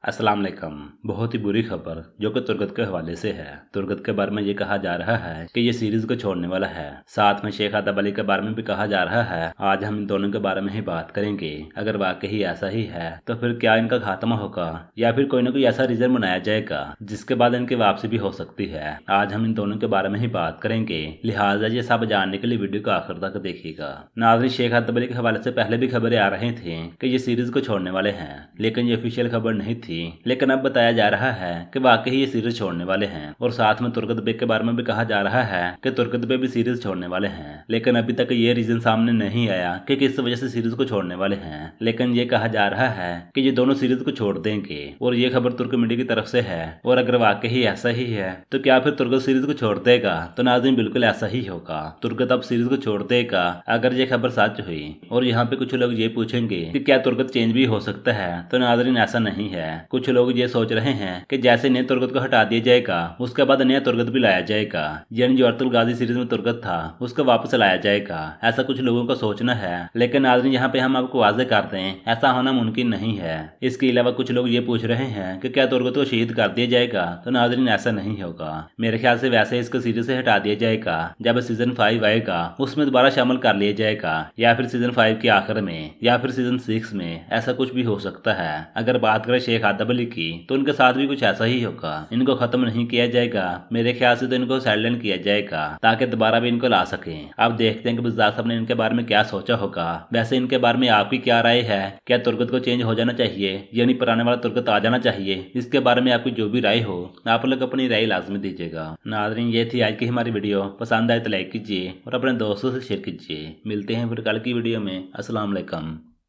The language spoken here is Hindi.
अस्सलाम वालेकुम। बहुत ही बुरी खबर जो कि तुर्गत के हवाले से है। तुर्गत के बारे में ये कहा जा रहा है कि ये सीरीज को छोड़ने वाला है। साथ में शेख आदब अली के बारे में भी कहा जा रहा है। आज हम इन दोनों के बारे में ही बात करेंगे। अगर वाकई ऐसा ही है तो फिर क्या इनका खात्मा होगा या फिर कोई ना कोई ऐसा रीजन बनाया जाएगा जिसके बाद इनकी वापसी भी हो सकती है। आज हम इन दोनों के बारे में ही बात करेंगे, लिहाजा ये सब जानने के लिए वीडियो को आखिर तक देखिएगा। नाज़रीन, शेख आदब अली के हवाले से पहले भी खबरें आ रही थी कि ये सीरीज को छोड़ने वाले हैं, लेकिन ये ऑफिशियल खबर नहीं थी। लेकिन अब बताया जा रहा है कि वाकई ये सीरीज छोड़ने वाले हैं। और साथ में तुर्गत बेग के बारे में भी कहा जा रहा है कि तुर्गत बेग भी सीरीज छोड़ने वाले हैं। लेकिन अभी तक ये रीजन सामने नहीं आया कि किस वजह से सीरीज को छोड़ने वाले हैं। लेकिन ये कहा जा रहा है कि ये दोनों सीरीज को छोड़ देंगे और ये खबर तुर्क मीडिया की तरफ से है। और अगर वाकई ऐसा ही है तो क्या फिर तुर्गत सीरीज को छोड़ देगा? तो नाज़रीन, बिल्कुल ऐसा ही होगा। तुर्गत अब सीरीज को छोड़ देगा अगर ये खबर सच हुई। और यहाँ पे कुछ लोग ये पूछेंगे कि क्या तुर्गत चेंज भी हो सकता है? तो नाज़रीन, ऐसा नहीं है। कुछ लोग ये सोच रहे हैं कि जैसे नए तुर्गत को हटा दिया जाएगा उसके बाद नया तुर्गत भी लाया जाएगा, यानी जो अर्तुल गाजी सीरीज में तुर्गत था उसको वापस लाया जाएगा। ऐसा कुछ लोगों का सोचना है। लेकिन नाज़रीन, यहाँ पे हम आपको वाज़ेह कर दें, ऐसा होना मुमकिन नहीं है। इसके अलावा कुछ लोग ये पूछ रहे हैं कि क्या तुर्गत को शहीद कर दिया जाएगा? तो नाज़रीन, ऐसा नहीं होगा। मेरे ख्याल से वैसे इसको सीरीज से हटा दिया जाएगा। जब सीजन 5 आएगा उसमें दोबारा शामिल कर लिया जाएगा, या फिर सीजन 5 के आखिर में, या फिर सीजन 6 में। ऐसा कुछ भी हो सकता है। अगर बात करें शेख आदब अली की तो उनके साथ भी कुछ ऐसा ही होगा। इनको खत्म नहीं किया जाएगा, मेरे ख्याल से तो इनको साइलेंट किया जाएगा ताकि दोबारा भी इनको ला सकें। अब देखते हैं कि बज़ार साहब ने इनके बारे में क्या सोचा होगा। वैसे इनके बारे में आपकी क्या राय है? क्या तुर्गत को चेंज हो जाना चाहिए यानी पुराने वाला तुर्गत आ जाना चाहिए? इसके बारे में आपकी जो भी राय हो आप लोग अपनी राय लाजमी दीजिएगा। नाज़रीन, ये थी आज की हमारी वीडियो। पसंद आए तो लाइक कीजिए और अपने दोस्तों से शेयर कीजिए। मिलते हैं फिर कल की वीडियो में। अस्सलाम वालेकुम।